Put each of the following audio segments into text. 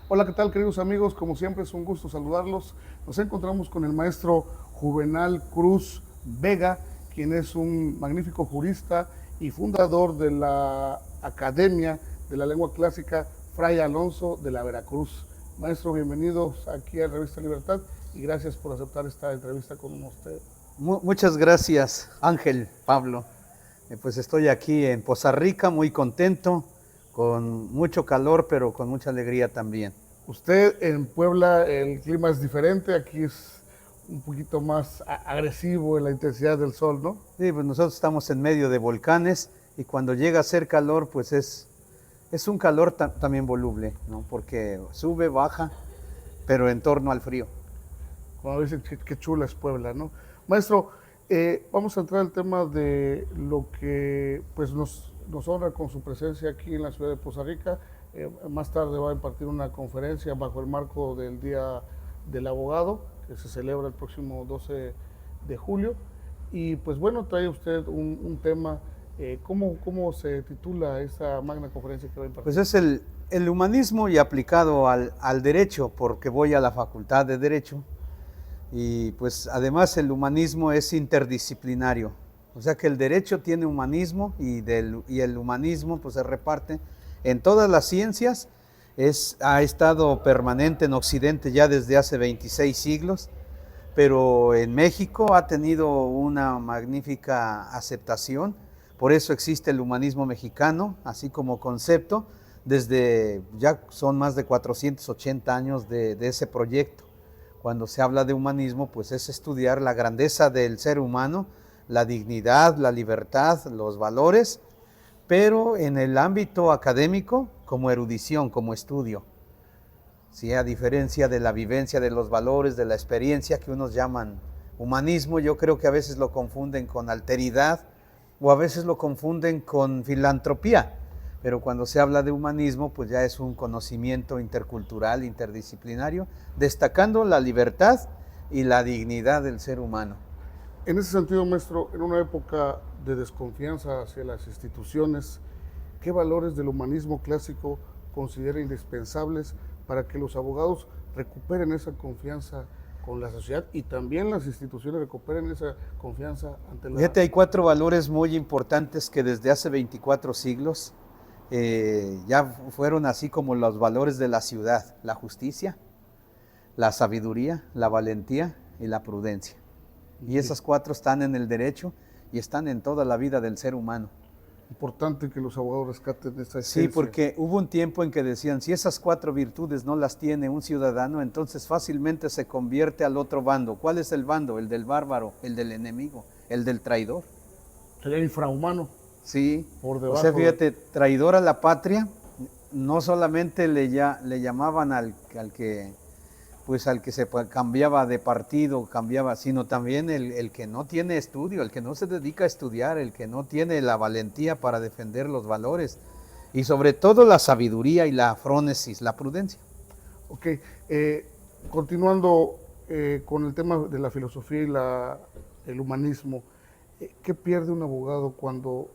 Hola, ¿qué tal, queridos amigos? Como siempre es un gusto saludarlos. Nos encontramos con el maestro Juvenal Cruz Vega, quien es un magnífico jurista y fundador de la Academia de la Lengua Clásica Fray Alonso de la Veracruz. Maestro, bienvenidos aquí a Revista Libertad y gracias por aceptar esta entrevista con usted. Muchas gracias, Ángel, Pablo. Pues estoy aquí en Poza Rica, muy contento, con mucho calor, pero con mucha alegría también. Usted en Puebla el clima es diferente, aquí es un poquito más agresivo en la intensidad del sol, ¿no? Sí, pues nosotros estamos en medio de volcanes y cuando llega a ser calor, pues es un calor también voluble, ¿no? Porque sube, baja, pero en torno al frío. Cuando dicen qué chula es Puebla, ¿no? Maestro, vamos a entrar al tema de lo que pues nos honra con su presencia aquí en la ciudad de Poza Rica. Más tarde va a impartir una conferencia bajo el marco del Día del Abogado, que se celebra el próximo 12 de julio. Y pues bueno, trae usted un tema. ¿Cómo se titula esa magna conferencia que va a impartir? Pues es el humanismo y aplicado al derecho, porque voy a la Facultad de Derecho. Y pues además el humanismo es interdisciplinario, o sea que el derecho tiene humanismo y el humanismo pues se reparte en todas las ciencias, ha estado permanente en Occidente ya desde hace 26 siglos, pero en México ha tenido una magnífica aceptación, por eso existe el humanismo mexicano, así como concepto, desde ya son más de 480 años de ese proyecto. Cuando se habla de humanismo, pues es estudiar la grandeza del ser humano, la dignidad, la libertad, los valores, pero en el ámbito académico como erudición, como estudio. ¿Sí? A diferencia de la vivencia de los valores, de la experiencia que unos llaman humanismo, yo creo que a veces lo confunden con alteridad o a veces lo confunden con filantropía. Pero cuando se habla de humanismo, pues ya es un conocimiento intercultural, interdisciplinario, destacando la libertad y la dignidad del ser humano. En ese sentido, maestro, en una época de desconfianza hacia las instituciones, ¿qué valores del humanismo clásico considera indispensables para que los abogados recuperen esa confianza con la sociedad y también las instituciones recuperen esa confianza ante la... Fíjate, hay 4 valores muy importantes que desde hace 24 siglos ya fueron así como los valores de la ciudad: la justicia, la sabiduría, la valentía y la prudencia. Y esas 4 están en el derecho y están en toda la vida del ser humano. Importante que los abogados rescaten esta esencia. Sí, porque hubo un tiempo en que decían, si esas 4 virtudes no las tiene un ciudadano, entonces fácilmente se convierte al otro bando. ¿Cuál es el bando? El del bárbaro, el del enemigo, el del traidor. Sería infrahumano. Sí, Por debajo. O sea, fíjate, traidor a la patria, no solamente le llamaban al que se cambiaba de partido, sino también el que no tiene estudio, el que no se dedica a estudiar, el que no tiene la valentía para defender los valores y sobre todo la sabiduría y la frónesis, la prudencia. Ok, continuando con el tema de la filosofía y el humanismo, ¿qué pierde un abogado cuando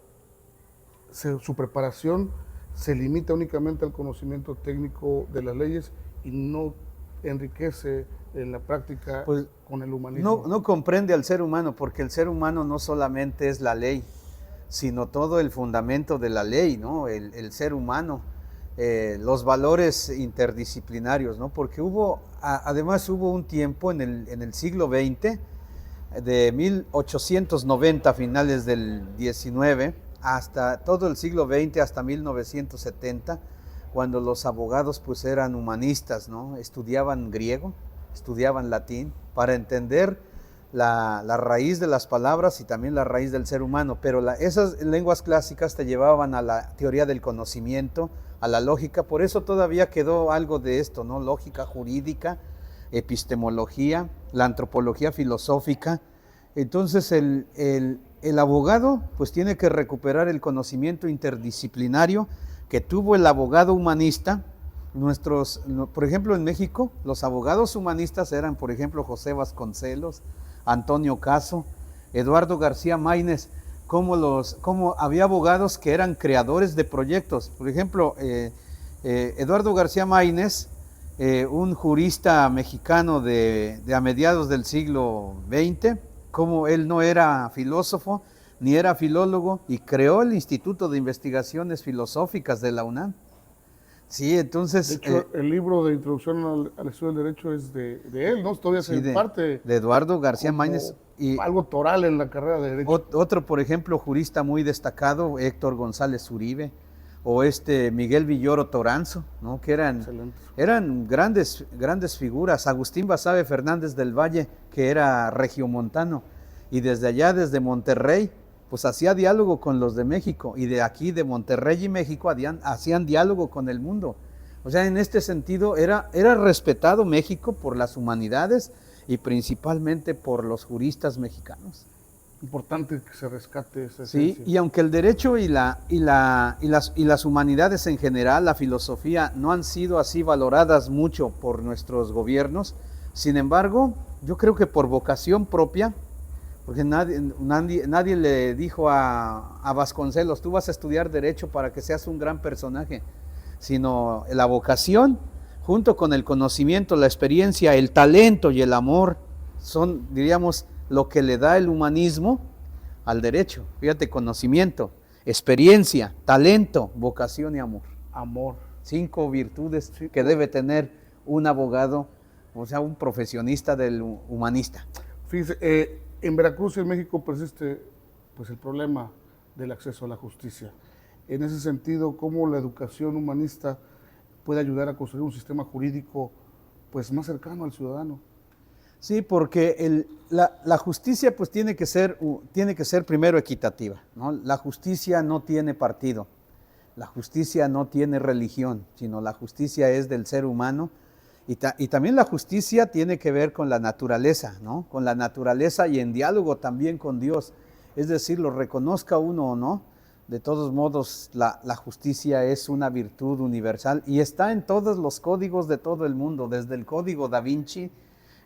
su preparación se limita únicamente al conocimiento técnico de las leyes y no enriquece en la práctica pues, con el humanismo? No comprende al ser humano, porque el ser humano no solamente es la ley, sino todo el fundamento de la ley, ¿no? El ser humano, los valores interdisciplinarios, ¿no? Porque además hubo un tiempo en el siglo XX, de 1890, finales del XIX, hasta todo el siglo XX, hasta 1970, cuando los abogados pues eran humanistas, ¿no? Estudiaban griego, estudiaban latín, para entender la raíz de las palabras y también la raíz del ser humano, pero esas lenguas clásicas te llevaban a la teoría del conocimiento, a la lógica, por eso todavía quedó algo de esto, ¿no? Lógica jurídica, epistemología, la antropología filosófica. Entonces el abogado pues tiene que recuperar el conocimiento interdisciplinario que tuvo el abogado humanista. Por ejemplo, en México, los abogados humanistas eran, por ejemplo, José Vasconcelos, Antonio Caso, Eduardo García Maínez, como había abogados que eran creadores de proyectos. Por ejemplo, Eduardo García Maínez un jurista mexicano de a mediados del siglo XX, como él no era filósofo ni era filólogo y creó el Instituto de Investigaciones Filosóficas de la UNAM. Sí, De entonces... hecho, el libro de Introducción al Estudio del Derecho es de él, ¿no? Todavía sí, se parte de Eduardo García como Maínez. Y algo toral en la carrera de Derecho. otro, por ejemplo, jurista muy destacado, Héctor González Uribe, o Miguel Villoro Toranzo, ¿no? Que Excelente. eran grandes figuras. Agustín Basabe Fernández del Valle, que era regiomontano, y desde allá, desde Monterrey, pues hacía diálogo con los de México, y de aquí, de Monterrey y México, hacían diálogo con el mundo. O sea, en este sentido, era respetado México por las humanidades y principalmente por los juristas mexicanos. Importante que se rescate esa Sí, esencia. y aunque el derecho y las humanidades en general, la filosofía, no han sido así valoradas mucho por nuestros gobiernos, sin embargo, yo creo que por vocación propia, porque nadie le dijo a Vasconcelos, tú vas a estudiar derecho para que seas un gran personaje, sino la vocación, junto con el conocimiento, la experiencia, el talento y el amor, son, diríamos, lo que le da el humanismo al derecho. Fíjate, conocimiento, experiencia, talento, vocación y amor. Amor. 5 virtudes Sí, que debe tener un abogado, o sea, un profesionista del humanista. Fíjese, en Veracruz y en México persiste pues el problema del acceso a la justicia. En ese sentido, ¿cómo la educación humanista puede ayudar a construir un sistema jurídico pues más cercano al ciudadano? Sí, porque la justicia pues tiene que ser primero equitativa, ¿no? La justicia no tiene partido, la justicia no tiene religión, sino la justicia es del ser humano y también la justicia tiene que ver con la naturaleza, ¿no? Con la naturaleza y en diálogo también con Dios, es decir, lo reconozca uno o no, de todos modos la justicia es una virtud universal y está en todos los códigos de todo el mundo, desde el código Da Vinci,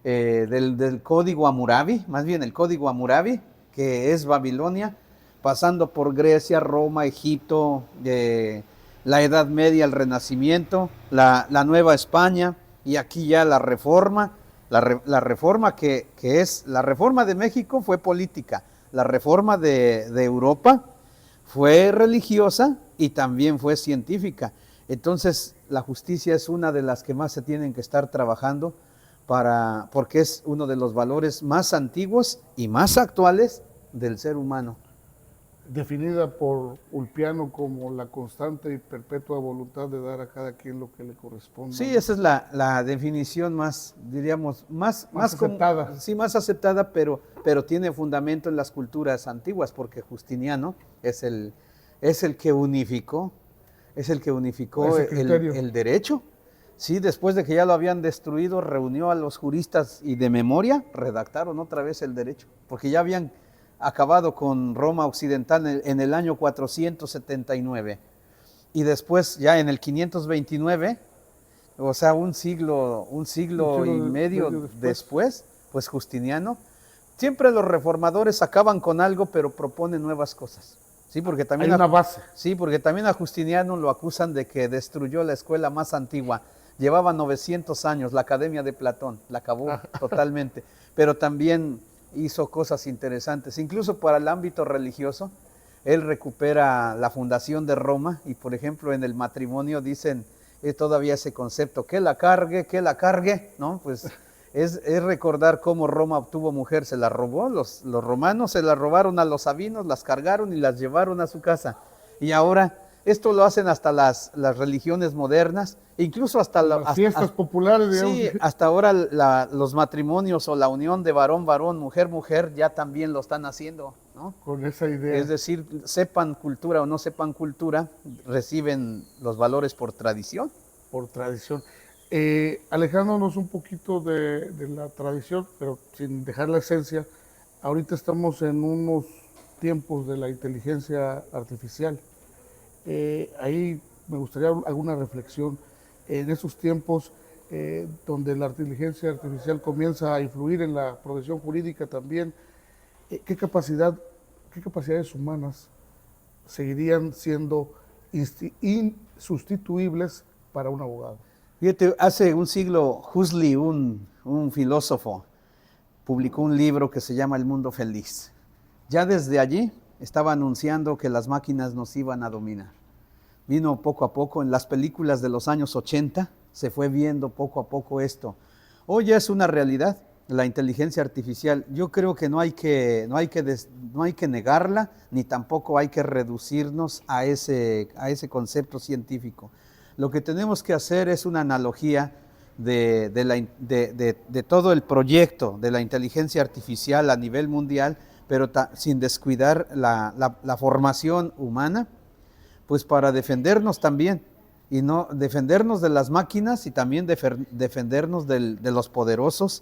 del código Hammurabi, más bien el código Hammurabi, que es Babilonia, pasando por Grecia, Roma, Egipto, la Edad Media, el Renacimiento, la Nueva España, y aquí ya la Reforma, la Reforma que es, la Reforma de México fue política, la Reforma de Europa fue religiosa y también fue científica. Entonces, la justicia es una de las que más se tienen que estar trabajando porque es uno de los valores más antiguos y más actuales del ser humano. Definida por Ulpiano como la constante y perpetua voluntad de dar a cada quien lo que le corresponde. Sí, esa es la definición más, diríamos, más aceptada. Sí, más aceptada, pero tiene fundamento en las culturas antiguas, porque Justiniano es el que unificó, el derecho. Sí, después de que ya lo habían destruido, reunió a los juristas y de memoria redactaron otra vez el derecho, porque ya habían acabado con Roma occidental en el año 479. Y después, ya en el 529, o sea, un siglo y medio después, pues Justiniano. Siempre los reformadores acaban con algo, pero proponen nuevas cosas. Sí, porque también hay una base. Sí, porque también a Justiniano lo acusan de que destruyó la escuela más antigua. Llevaba 900 años, la Academia de Platón, la acabó totalmente. Pero también hizo cosas interesantes, incluso para el ámbito religioso. Él recupera la fundación de Roma y, por ejemplo, en el matrimonio dicen todavía ese concepto, que la cargue, ¿no? Pues es recordar cómo Roma obtuvo mujer, se la robó, los romanos se la robaron a los sabinos, las cargaron y las llevaron a su casa. Y ahora esto lo hacen hasta las religiones modernas, incluso hasta las fiestas populares, digamos. Sí, hasta ahora los matrimonios o la unión de varón-varón, mujer-mujer, ya también lo están haciendo, ¿no? Con esa idea. Es decir, sepan cultura o no sepan cultura, reciben los valores por tradición. Por tradición. Alejándonos un poquito de la tradición, pero sin dejar la esencia, ahorita estamos en unos tiempos de la inteligencia artificial. Ahí me gustaría alguna reflexión en esos tiempos donde la inteligencia artificial comienza a influir en la profesión jurídica también. ¿Qué capacidades humanas seguirían siendo insustituibles para un abogado? Fíjate, hace un siglo Huxley, un filósofo, publicó un libro que se llama El Mundo Feliz. Ya desde allí estaba anunciando que las máquinas nos iban a dominar. Vino poco a poco, en las películas de los años 80, se fue viendo poco a poco esto. Hoy ya es una realidad, la inteligencia artificial. Yo creo que no hay que negarla, ni tampoco hay que reducirnos a ese concepto científico. Lo que tenemos que hacer es una analogía de todo el proyecto de la inteligencia artificial a nivel mundial, pero sin descuidar la formación humana, pues para defendernos también, y no defendernos de las máquinas y también defendernos de los poderosos,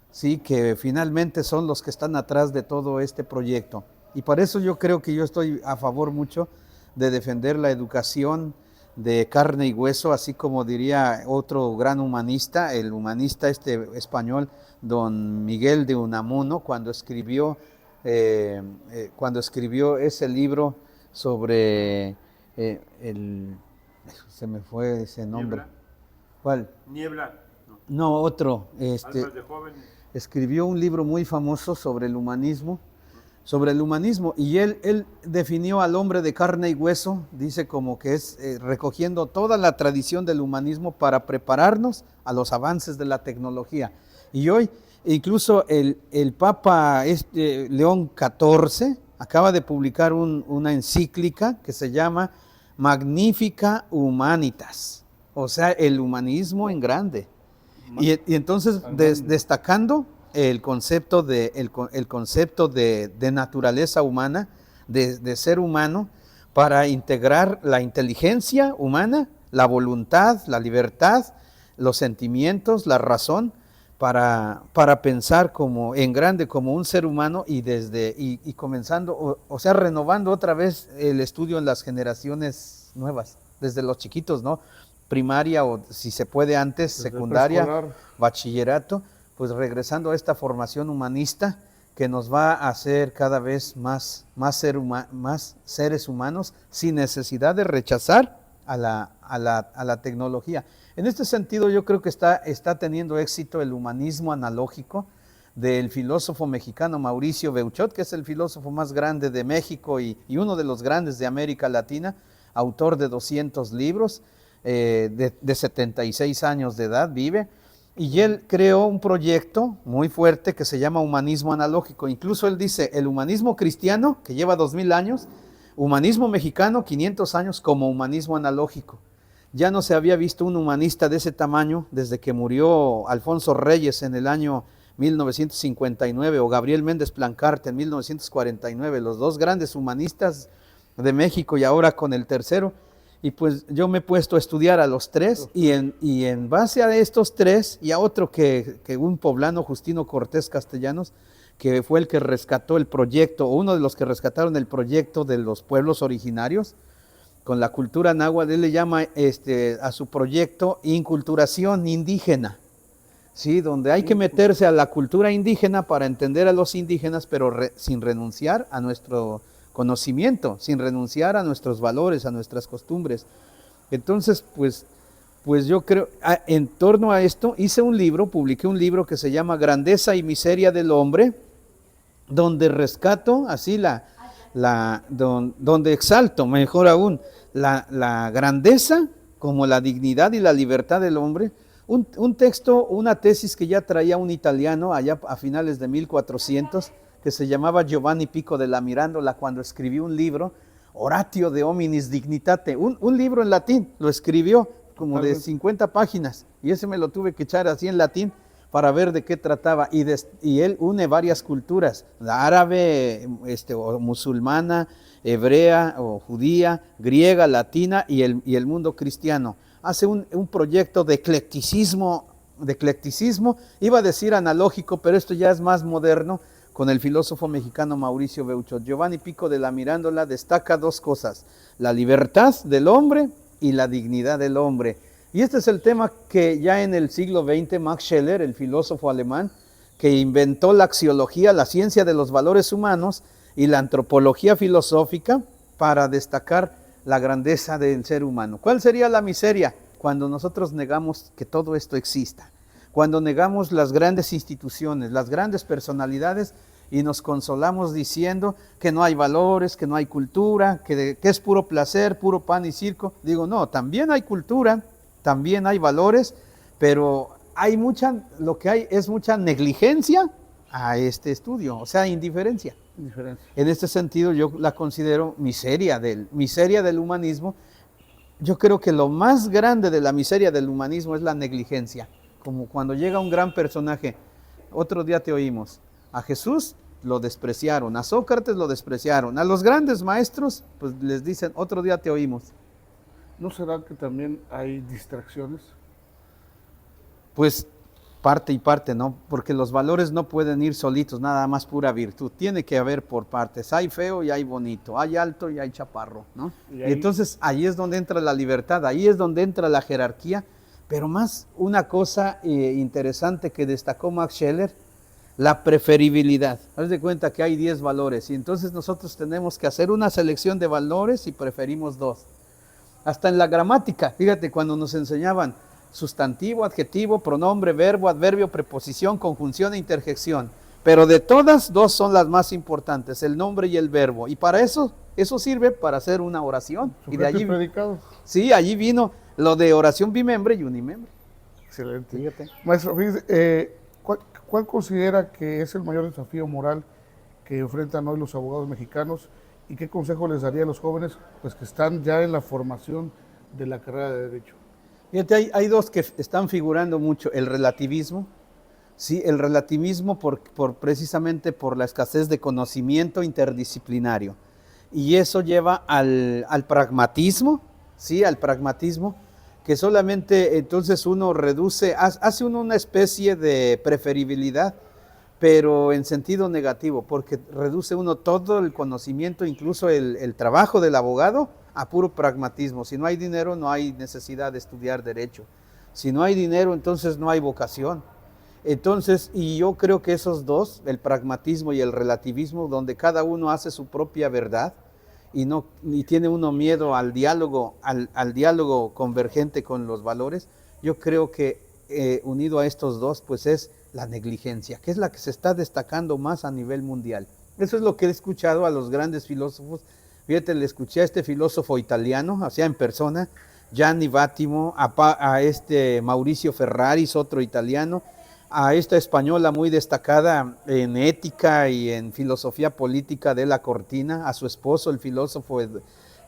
sí, que finalmente son los que están atrás de todo este proyecto. Y por eso yo creo que yo estoy a favor mucho de defender la educación de carne y hueso, así como diría otro gran humanista, el humanista español, don Miguel de Unamuno, cuando escribió ese libro sobre se me fue ese nombre. Niebla. ¿Cuál? Niebla. No, otro. Almas de joven. Escribió un libro muy famoso sobre el humanismo, y él definió al hombre de carne y hueso, dice como que es recogiendo toda la tradición del humanismo para prepararnos a los avances de la tecnología. Y hoy incluso el Papa León XIV acaba de publicar una encíclica que se llama Magnifica Humanitas, o sea, el humanismo en grande. Y entonces destacando el concepto de naturaleza humana, de ser humano, para integrar la inteligencia humana, la voluntad, la libertad, los sentimientos, la razón, para pensar como en grande, como un ser humano, y comenzando, o sea, renovando otra vez el estudio en las generaciones nuevas, desde los chiquitos, ¿no? Primaria, o si se puede antes, Desde secundaria, preescolar. bachillerato, pues regresando a esta formación humanista que nos va a hacer cada vez más seres humanos, sin necesidad de rechazar a la tecnología. En este sentido, yo creo que está teniendo éxito el humanismo analógico del filósofo mexicano Mauricio Beuchot, que es el filósofo más grande de México y uno de los grandes de América Latina, autor de 200 libros, de 76 años de edad vive, y él creó un proyecto muy fuerte que se llama humanismo analógico. Incluso él dice, el humanismo cristiano, que lleva 2000 años, humanismo mexicano, 500 años como humanismo analógico. Ya no se había visto un humanista de ese tamaño desde que murió Alfonso Reyes en el año 1959 o Gabriel Méndez Plancarte en 1949, los dos grandes humanistas de México, y ahora con el tercero. Y pues yo me he puesto a estudiar a los tres, y en base a estos tres y a otro que un poblano, Justino Cortés Castellanos, que fue el que rescató el proyecto, o uno de los que rescataron el proyecto de los pueblos originarios, con la cultura náhuatl, él le llama a su proyecto inculturación indígena, ¿sí? Donde hay que meterse a la cultura indígena para entender a los indígenas, pero sin renunciar a nuestro conocimiento, sin renunciar a nuestros valores, a nuestras costumbres. Entonces, pues yo creo, en torno a esto, publiqué un libro que se llama Grandeza y Miseria del Hombre, donde rescato así donde exalto, mejor aún, la grandeza como la dignidad y la libertad del hombre. Un texto, una tesis que ya traía un italiano allá a finales de 1400, que se llamaba Giovanni Pico della Mirandola, cuando escribió un libro, Oratio de Hominis Dignitate, un libro en latín, lo escribió como de 50 páginas, y ese me lo tuve que echar así en latín para ver de qué trataba, y él une varias culturas, la árabe, o musulmana, hebrea o judía, griega, latina y el mundo cristiano. Hace un proyecto de eclecticismo, iba a decir analógico, pero esto ya es más moderno, con el filósofo mexicano Mauricio Beuchot. Giovanni Pico della Mirandola destaca dos cosas, la libertad del hombre y la dignidad del hombre. Y este es el tema que ya en el siglo XX Max Scheler, el filósofo alemán, que inventó la axiología, la ciencia de los valores humanos, y la antropología filosófica para destacar la grandeza del ser humano. ¿Cuál sería la miseria? cuando nosotros negamos que todo esto exista, cuando negamos las grandes instituciones, las grandes personalidades y nos consolamos diciendo que no hay valores, que no hay cultura, que es puro placer, puro pan y circo. Digo, no, también hay cultura, también hay valores, pero lo que hay es mucha negligencia a este estudio, o sea, indiferencia. En este sentido yo la considero miseria del humanismo. Yo creo que lo más grande de la miseria del humanismo es la negligencia, como cuando llega un gran personaje, otro día te oímos, a Jesús lo despreciaron, a Sócrates lo despreciaron, a los grandes maestros pues les dicen, otro día te oímos. ¿No será que también hay distracciones? Pues parte y parte, ¿no? Porque los valores no pueden ir solitos, nada más pura virtud. Tiene que haber por partes. Hay feo y hay bonito, hay alto y hay chaparro, ¿no? Y entonces ahí es donde entra la libertad, ahí es donde entra la jerarquía. Pero más una cosa interesante que destacó Max Scheler, la preferibilidad. Haz de cuenta que hay 10 valores y entonces nosotros tenemos que hacer una selección de valores y preferimos 2. Hasta en la gramática, fíjate, cuando nos enseñaban sustantivo, adjetivo, pronombre, verbo, adverbio, preposición, conjunción e interjección. Pero de todas, 2 son las más importantes, el nombre y el verbo. Y para eso sirve para hacer una oración. Y de allí predicado. Sí, allí vino lo de oración bimembre y unimembre. Excelente. Fíjate. Maestro, ¿cuál considera que es el mayor desafío moral que enfrentan hoy los abogados mexicanos y qué consejo les daría a los jóvenes pues, que están ya en la formación de la carrera de Derecho? Fíjate, hay 2 que están figurando mucho, el relativismo. Sí, el relativismo precisamente por la escasez de conocimiento interdisciplinario. Y eso lleva al pragmatismo, ¿sí? Al pragmatismo, que solamente entonces uno hace uno una especie de preferibilidad, pero en sentido negativo, porque reduce uno todo el conocimiento, incluso el trabajo del abogado, a puro pragmatismo. Si no hay dinero, no hay necesidad de estudiar derecho. Si no hay dinero, entonces no hay vocación. Entonces, y yo creo que esos 2, el pragmatismo y el relativismo, donde cada uno hace su propia verdad y tiene uno miedo al diálogo convergente con los valores, yo creo que unido a estos 2, pues es la negligencia, que es la que se está destacando más a nivel mundial. Eso es lo que he escuchado a los grandes filósofos. Fíjate, le escuché a este filósofo italiano, o sea, en persona, Gianni Vattimo, a este Mauricio Ferraris, otro italiano, a esta española muy destacada en ética y en filosofía política de la Cortina, a su esposo, el filósofo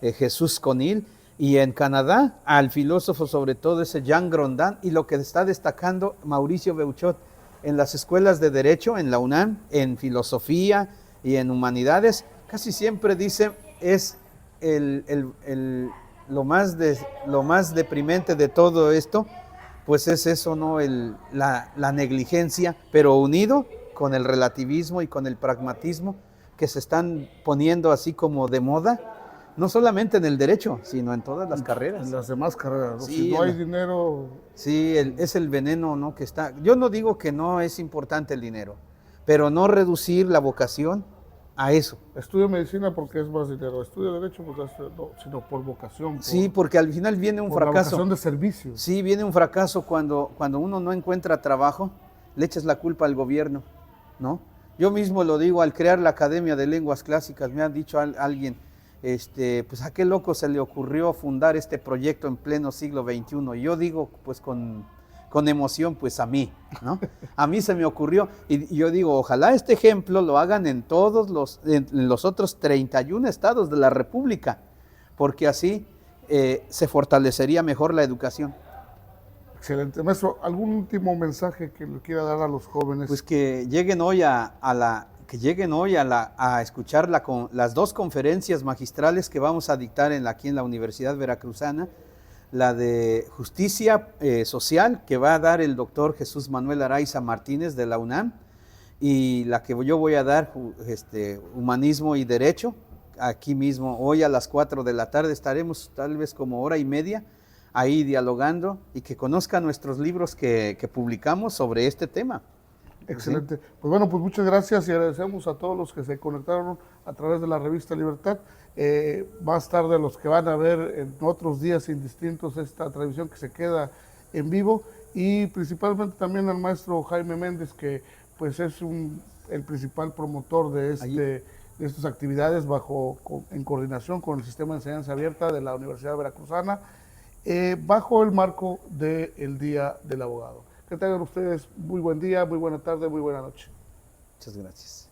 Jesús Conil, y en Canadá, al filósofo sobre todo ese Jean Grondin, y lo que está destacando Mauricio Beuchot en las escuelas de Derecho, en la UNAM, en filosofía y en humanidades, casi siempre dice, es lo más deprimente de todo esto, pues es eso, ¿no? La negligencia, pero unido con el relativismo y con el pragmatismo que se están poniendo así como de moda, no solamente en el derecho, sino en todas las carreras. En las demás carreras, ¿no? Sí, Si no hay dinero... Sí, es el veneno, ¿no? Que está... Yo no digo que no es importante el dinero, pero no reducir la vocación a eso. Estudio medicina porque es más dinero, estudio derecho porque no, sino por vocación. Sí, porque al final viene un por fracaso. La vocación de servicio. Sí, viene un fracaso cuando uno no encuentra trabajo, le echas la culpa al gobierno, ¿no? Yo mismo lo digo, al crear la Academia de Lenguas Clásicas, me ha dicho alguien, pues a qué loco se le ocurrió fundar este proyecto en pleno siglo XXI. Y yo digo, pues con emoción, pues a mí, ¿no? A mí se me ocurrió, y yo digo, ojalá este ejemplo lo hagan en todos en los otros 31 estados de la República, porque así se fortalecería mejor la educación. Excelente. Maestro, ¿algún último mensaje que le quiera dar a los jóvenes? Pues que lleguen hoy a escuchar las 2 conferencias magistrales que vamos a dictar aquí en la Universidad Veracruzana, la de Justicia Social, que va a dar el doctor Jesús Manuel Araiza Martínez de la UNAM, y la que yo voy a dar, Humanismo y Derecho, aquí mismo, hoy a las 4 de la tarde, estaremos tal vez como hora y media ahí dialogando, y que conozcan nuestros libros que publicamos sobre este tema. Excelente. Pues bueno, pues muchas gracias y agradecemos a todos los que se conectaron a través de la revista Libertad. Más tarde los que van a ver en otros días indistintos esta transmisión que se queda en vivo, y principalmente también al maestro Jaime Méndez, que pues es el principal promotor de estas actividades en coordinación con el Sistema de Enseñanza Abierta de la Universidad Veracruzana, bajo el marco del Día del Abogado. Que tengan ustedes muy buen día, muy buena tarde, muy buena noche. Muchas gracias.